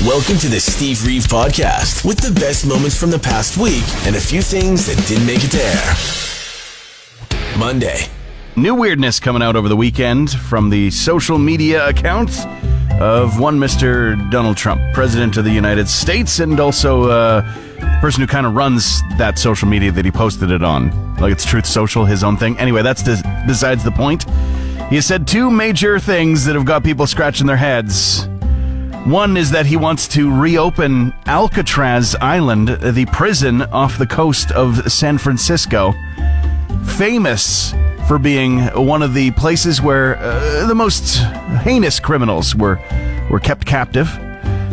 Welcome to the Steve Reeve Podcast with the best moments from the past week and a few things that didn't make it to air. Monday. New weirdness coming out over the weekend from the social media account of one Mr. Donald Trump, President of the United States, and also a person who kind of runs that social media that he posted it on. Like it's Truth Social, his own thing. Anyway, that's besides the point. He has said two major things that have got people scratching their heads. One is that he wants to reopen Alcatraz Island, the prison off the coast of San Francisco, famous for being one of the places where the most heinous criminals were kept captive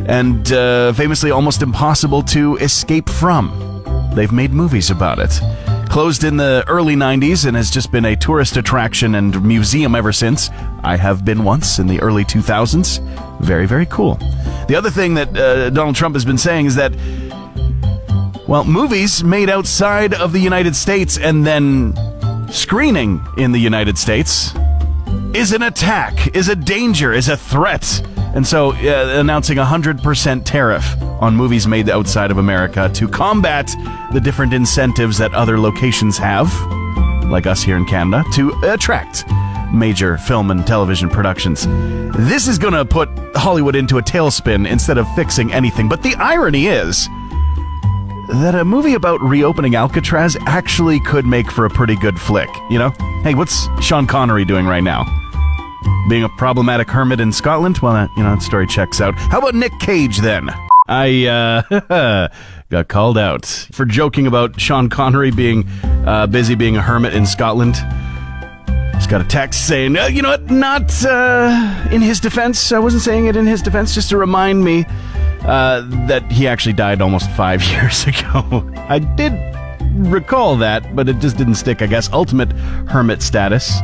and famously almost impossible to escape from. They've made movies about it. Closed in the early 90s and has just been a tourist attraction and museum ever since. I have been once in the early 2000s. Very, very cool. The other thing that Donald Trump has been saying is that, well, movies made outside of the United States and then screening in the United States is an attack, is a danger, is a threat. And so announcing 100% tariff on movies made outside of America to combat the different incentives that other locations have, like us here in Canada, to attract major film and television productions. This is going to put Hollywood into a tailspin instead of fixing anything. But the irony is that a movie about reopening Alcatraz actually could make for a pretty good flick, you know? Hey, what's Sean Connery doing right now? Being a problematic hermit in Scotland? Well, that story checks out. How about Nick Cage, then? I got called out for joking about Sean Connery being busy being a hermit in Scotland. Just got a text saying, you know what, not in his defense. I wasn't saying it in his defense, just to remind me that he actually died almost 5 years ago. I did recall that, but it just didn't stick, I guess. Ultimate hermit status,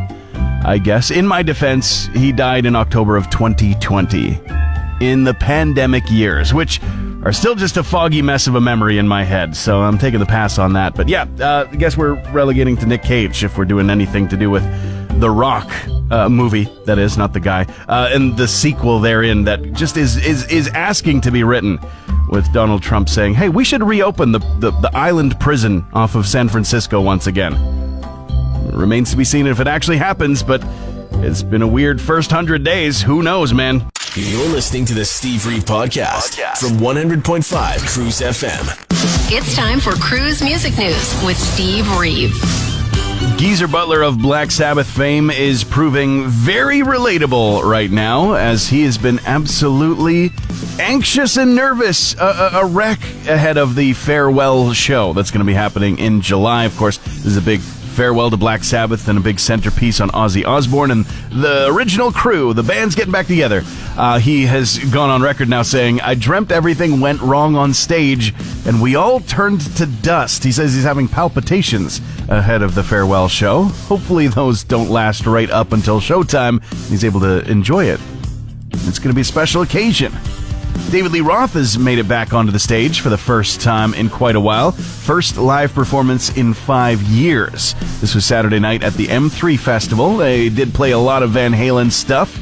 I guess. In my defense, he died in October of 2020, in the pandemic years, which are still just a foggy mess of a memory in my head, so I'm taking the pass on that. But yeah, I guess we're relegating to Nick Cage if we're doing anything to do with The Rock movie, that is, not the guy, and the sequel therein that just is asking to be written, with Donald Trump saying, hey, we should reopen the island prison off of San Francisco once again. It remains to be seen if it actually happens, but it's been a weird first 100 days. Who knows, man? You're listening to the Steve Reeve Podcast from 100.5 Cruz FM. It's time for Cruz Music News with Steve Reeve. Geezer Butler of Black Sabbath fame is proving very relatable right now, as he has been absolutely anxious and nervous, a wreck ahead of the farewell show that's going to be happening in July. Of course, this is a big farewell to Black Sabbath and a big centerpiece on Ozzy Osbourne and the original crew. The band's getting back together. He has gone on record now saying, I dreamt everything went wrong on stage and we all turned to dust. He says he's having palpitations ahead of the farewell show. Hopefully those don't last right up until showtime. He's able to enjoy it. It's going to be a special occasion. David Lee Roth has made it back onto the stage for the first time in quite a while. First live performance in 5 years. This was Saturday night at the M3 Festival. They did play a lot of Van Halen stuff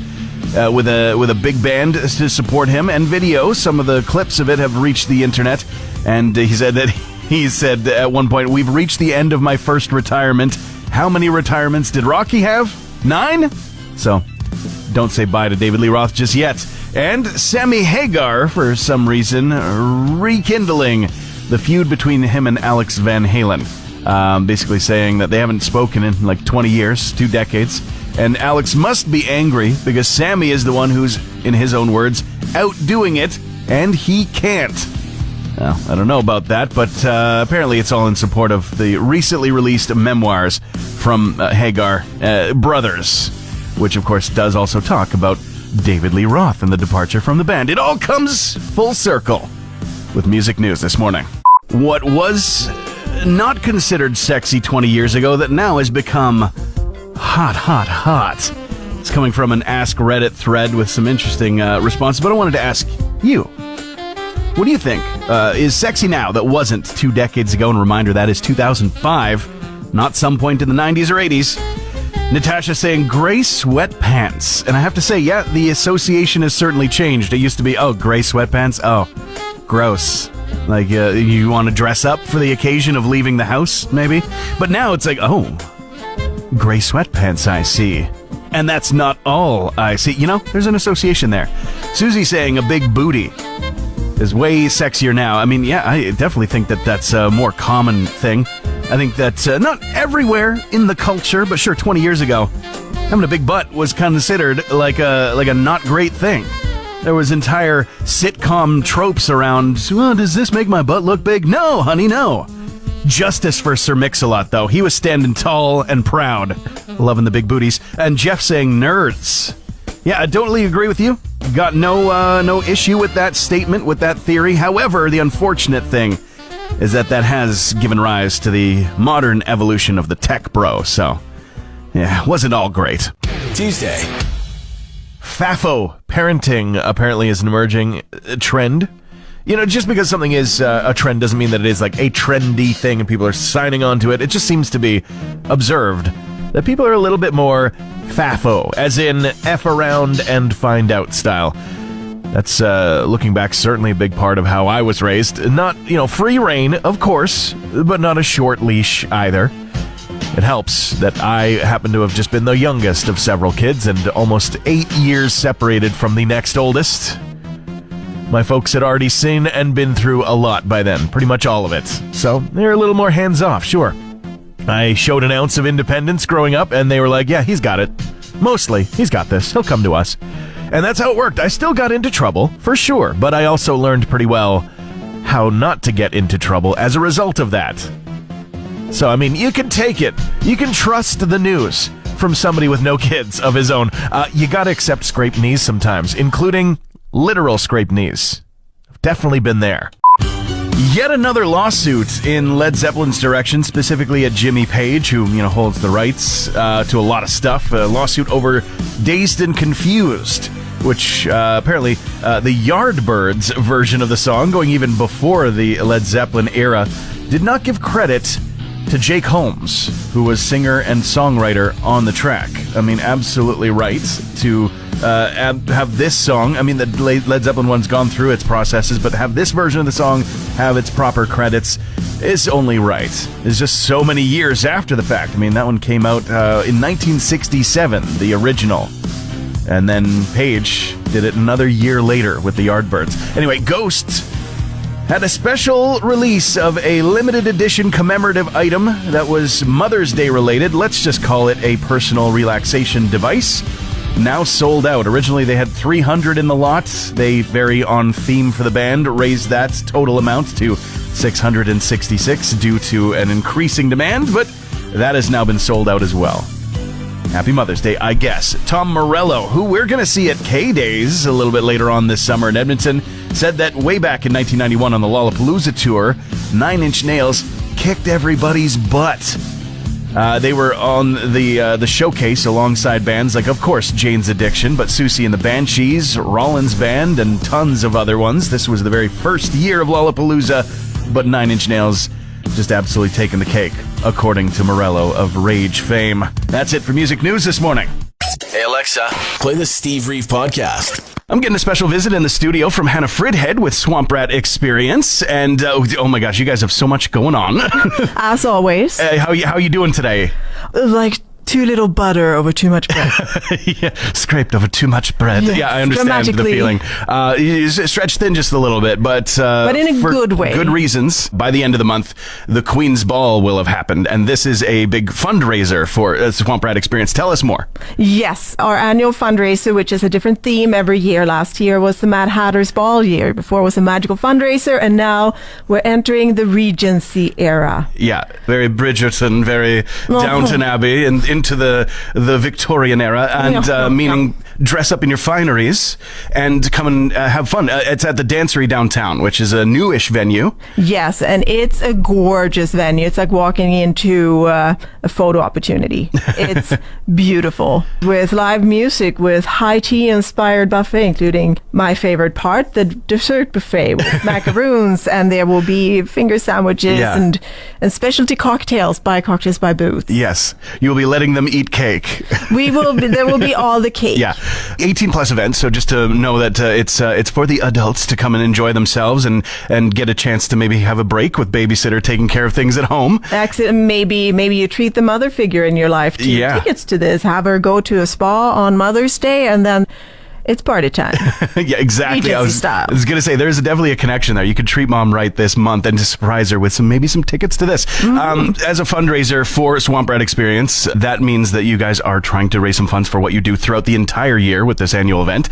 with a big band to support him and video. Some of the clips of it have reached the internet. And he said at one point, we've reached the end of my first retirement. How many retirements did Rocky have? 9? So don't say bye to David Lee Roth just yet. And Sammy Hagar, for some reason, rekindling the feud between him and Alex Van Halen. Basically saying that they haven't spoken in like 20 years, 2 decades. And Alex must be angry because Sammy is the one who's, in his own words, outdoing it, and he can't. Well, I don't know about that, but apparently it's all in support of the recently released memoirs from Hagar Brothers, which, of course, does also talk about David Lee Roth and the departure from the band. It all comes full circle with music news this morning. What was not considered sexy 20 years ago that now has become hot. It's coming from an Ask Reddit thread with some interesting responses, but I wanted to ask you, what do you think is sexy now that wasn't 2 decades ago? And reminder, that is 2005, not some point in the 90s or 80s. Natasha saying gray sweatpants. And I have to say, yeah, the association has certainly changed. It used to be, oh, gray sweatpants? Oh, gross. Like, you want to dress up for the occasion of leaving the house, maybe? But now it's like, oh, gray sweatpants, I see. And that's not all I see. You know, there's an association there. Susie saying a big booty is way sexier now. I mean, yeah, I definitely think that that's a more common thing. I think that not everywhere in the culture, but sure, 20 years ago, having a big butt was considered like a not great thing. There was entire sitcom tropes around, well, does this make my butt look big? No, honey, no. Justice for Sir Mix-a-Lot, though. He was standing tall and proud, loving the big booties. And Jeff saying nerds. Yeah, I totally agree with you. Got no issue with that statement, with that theory. However, the unfortunate thing is that has given rise to the modern evolution of the tech bro. So, yeah, wasn't all great. Tuesday. FAFO parenting apparently is an emerging trend. You know, just because something is a trend doesn't mean that it is like a trendy thing and people are signing on to it. It just seems to be observed that people are a little bit more FAFO, as in F around and find out style. That's, looking back, certainly a big part of how I was raised. Not, free reign, of course, but not a short leash either. It helps that I happen to have just been the youngest of several kids and almost 8 years separated from the next oldest. My folks had already seen and been through a lot by then, pretty much all of it. So they're a little more hands-off, sure. I showed an ounce of independence growing up, and they were like, yeah, he's got it. Mostly, he's got this. He'll come to us. And that's how it worked. I still got into trouble, for sure, but I also learned pretty well how not to get into trouble as a result of that. So, I mean, you can take it. You can trust the news from somebody with no kids of his own. You gotta accept scraped knees sometimes, including literal scraped knees. I've definitely been there. Yet another lawsuit in Led Zeppelin's direction, specifically at Jimmy Page, who, holds the rights to a lot of stuff. A lawsuit over Dazed and Confused, which apparently the Yardbirds version of the song, going even before the Led Zeppelin era, did not give credit to Jake Holmes, who was singer and songwriter on the track. I mean, absolutely right to have this song. I mean, the Led Zeppelin one's gone through its processes, but have this version of the song have its proper credits is only right. It's just so many years after the fact. I mean, that one came out in 1967, the original. And then Page did it another year later with the Yardbirds. Anyway, Ghosts had a special release of a limited edition commemorative item that was Mother's Day related. Let's just call it a personal relaxation device. Now sold out. Originally they had 300 in the lot. They, very on theme for the band, raised that total amount to 666 due to an increasing demand, but that has now been sold out as well. Happy Mother's Day, I guess. Tom Morello, who we're going to see at K-Days a little bit later on this summer in Edmonton, said that way back in 1991 on the Lollapalooza tour, 9 Inch Nails kicked everybody's butt. They were on the showcase alongside bands like, of course, Jane's Addiction, but Susie and the Banshees, Rollins Band, and tons of other ones. This was the very first year of Lollapalooza, but 9 Inch Nails just absolutely taking the cake, according to Morello of Rage fame. That's it for music news this morning. Hey Alexa, play the Steve Reeve podcast. I'm getting a special visit in the studio from Hannah Fridhead with Swamp Rat Experience, and oh my gosh, you guys have so much going on. As always. How you doing today? Like too little butter over too much bread. Yeah, scraped over too much bread. Yes, yeah, I understand the feeling. You stretch thin just a little bit, but in a good way. Good reasons. By the end of the month, the Queen's Ball will have happened, and this is a big fundraiser for Swamp Rat Experience. Tell us more. Yes, our annual fundraiser, which is a different theme every year. Last year was the Mad Hatter's Ball year. Before was a magical fundraiser, and now we're entering the Regency era. Yeah, very Bridgerton, very Downton Abbey, and into the Victorian era, and meaning dress up in your fineries and come and have fun. It's at the Dancery downtown, which is a newish venue. Yes, and it's a gorgeous venue. It's like walking into a photo opportunity. It's beautiful with live music, with high tea inspired buffet, including my favorite part, the dessert buffet with macaroons, and there will be finger sandwiches and specialty cocktails by Cocktails by Booth. Yes, you will be letting them eat cake. There will be all the cake. Yeah, 18 plus events. So just to know that it's for the adults to come and enjoy themselves and get a chance to maybe have a break with babysitter taking care of things at home. Maybe you treat the mother figure in your life to tickets to this. Have her go to a spa on Mother's Day, and then it's party time. Yeah, exactly. I was going to say, there's definitely a connection there. You could treat mom right this month and to surprise her with maybe some tickets to this. As a fundraiser for Swamp Rat Experience, that means that you guys are trying to raise some funds for what you do throughout the entire year with this annual event.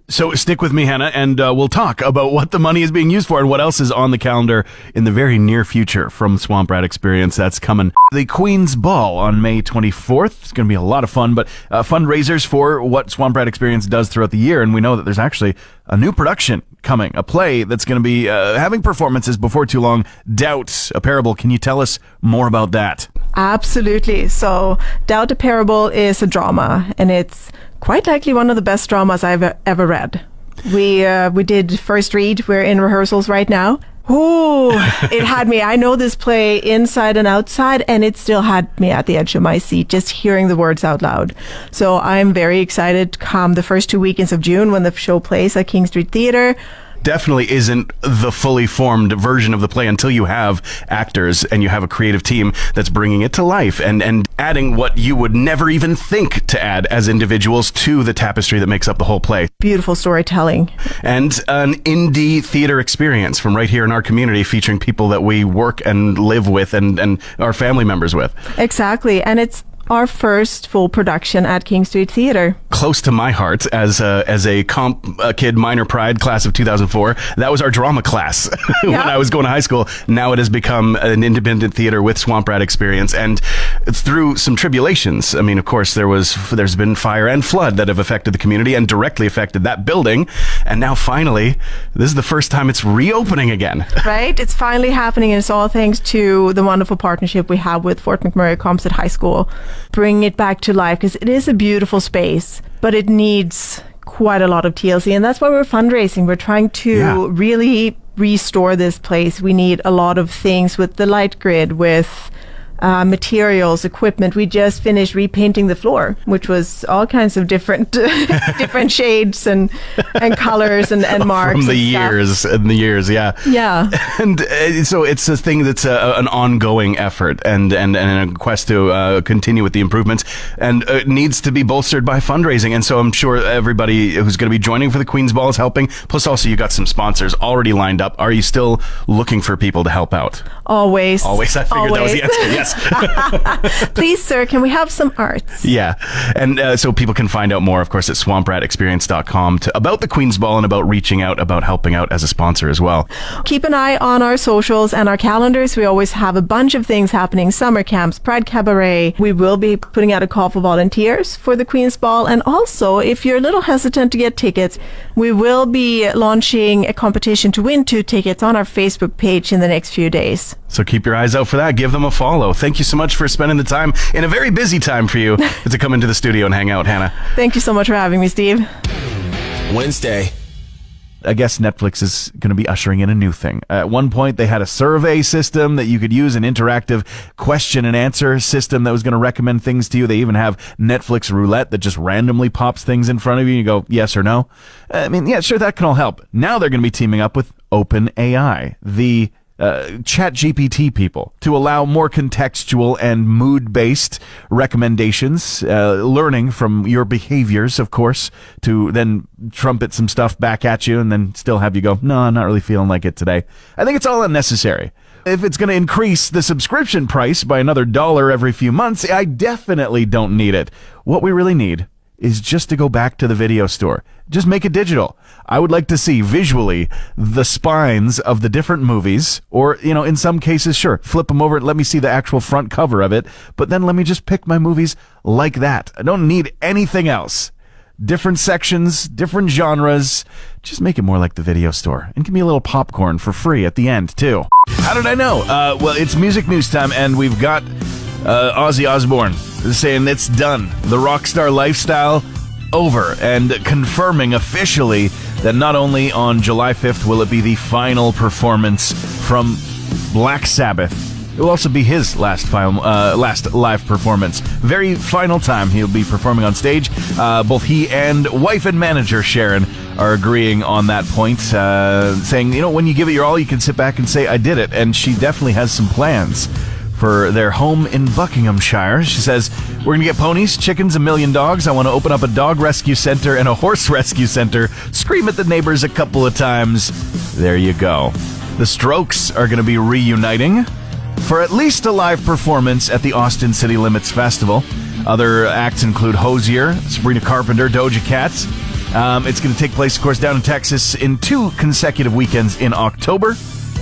So stick with me, Hannah, and we'll talk about what the money is being used for and what else is on the calendar in the very near future from Swamp Rat Experience. That's coming. The Queen's Ball on May 24th. It's going to be a lot of fun, but fundraisers for what Swamp Rat Experience does throughout the year. And we know that there's actually a new production coming, a play that's going to be having performances before too long. Doubt, a Parable. Can you tell us more about that? Absolutely. So Doubt, a Parable is a drama, and it's quite likely one of the best dramas I've ever read. We did first read. We're in rehearsals right now. Ooh, it had me. I know this play inside and outside, and it still had me at the edge of my seat just hearing the words out loud. So I'm very excited come the first 2 weekends of June when the show plays at King Street Theatre. Definitely isn't the fully formed version of the play until you have actors and you have a creative team that's bringing it to life and adding what you would never even think to add as individuals to the tapestry that makes up the whole play. Beautiful storytelling. And an indie theater experience from right here in our community, featuring people that we work and live with and our family members with. Exactly. And it's our first full production at King Street Theatre. Close to my heart as a comp kid, minor pride, class of 2004. That was our drama class when I was going to high school. Now it has become an independent theater with Swamp Rat Experience, and through some tribulations. I mean, of course, there's been fire and flood that have affected the community and directly affected that building, and now finally, this is the first time it's reopening again. Right, it's finally happening, and it's all thanks to the wonderful partnership we have with Fort McMurray Composite High School. Bring it back to life, because it is a beautiful space, but it needs quite a lot of TLC, and that's why we're fundraising. We're trying to really restore this place. We need a lot of things with the light grid, with materials, equipment. We just finished repainting the floor, which was all kinds of different different shades and colors and marks from the years and the years. Yeah. And so it's a thing that's an ongoing effort and a quest to continue with the improvements, and it needs to be bolstered by fundraising. And so I'm sure everybody who's going to be joining for the Queen's Ball is helping. Plus, also you got some sponsors already lined up. Are you still looking for people to help out? Always. I figured that was the answer. Yes. Please, sir, can we have some arts? Yeah. And so people can find out more, of course, at swampratexperience.com about the Queen's Ball and about reaching out, about helping out as a sponsor as well. Keep an eye on our socials and our calendars. We always have a bunch of things happening. Summer camps, Pride Cabaret. We will be putting out a call for volunteers for the Queen's Ball. And also, if you're a little hesitant to get tickets, we will be launching a competition to win 2 tickets on our Facebook page in the next few days. So keep your eyes out for that. Give them a follow. Thank you so much for spending the time in a very busy time for you to come into the studio and hang out, Hannah. Thank you so much for having me, Steve. Wednesday. I guess Netflix is going to be ushering in a new thing. At one point, they had a survey system that you could use, an interactive question and answer system that was going to recommend things to you. They even have Netflix roulette that just randomly pops things in front of you. You go, yes or no. I mean, yeah, sure, that can all help. Now they're going to be teaming up with OpenAI, the ChatGPT people, to allow more contextual and mood-based recommendations, learning from your behaviors, of course, to then trumpet some stuff back at you and then still have you go, no, I'm not really feeling like it today. I think it's all unnecessary. If it's going to increase the subscription price by another $1 every few months, I definitely don't need it. What we really need is just to go back to the video store. Just make it digital. I would like to see visually the spines of the different movies, or, you know, in some cases, sure, flip them over and let me see the actual front cover of it, but then let me just pick my movies like that. I don't need anything else. different sections, different genres. Just make it more like the video store. And give me a little popcorn for free at the end, too. How did I know? Well, it's music news time, and we've got Ozzy Osbourne saying it's done. The rock star lifestyle over, and confirming officially that not only on July 5th will it be the final performance from Black Sabbath, it will also be his last live performance. Very final time he'll be performing on stage. Both he and wife and manager Sharon are agreeing on that point, saying, when you give it your all, you can sit back and say, I did it. And she definitely has some plans for their home in Buckinghamshire. She says, we're going to get ponies, chickens, 1 million dogs. I want to open up a dog rescue center and a horse rescue center. Scream at the neighbors a couple of times. There you go. The Strokes are going to be reuniting for at least a live performance at the Austin City Limits Festival. Other acts include Hozier, Sabrina Carpenter, Doja Cat. It's going to take place, of course, down in Texas in 2 consecutive weekends in October,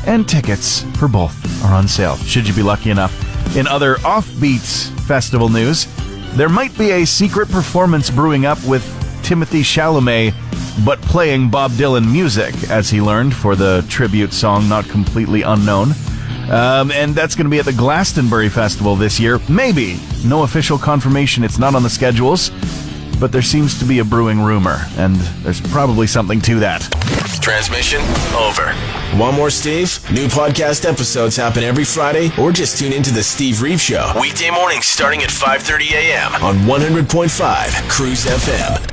and tickets for both are on sale, should you be lucky enough. In other offbeat festival news, there might be a secret performance brewing up with Timothée Chalamet, but playing Bob Dylan music, as he learned for the tribute song Not Completely Unknown. And that's going to be at the Glastonbury Festival this year. Maybe. No official confirmation. It's not on the schedules. But there seems to be a brewing rumor, and there's probably something to that. Transmission over. Want more Steve? New podcast episodes happen every Friday, or just tune into the Steve Reeve Show. Weekday mornings starting at 5:30 a.m. on 100.5 Cruz FM.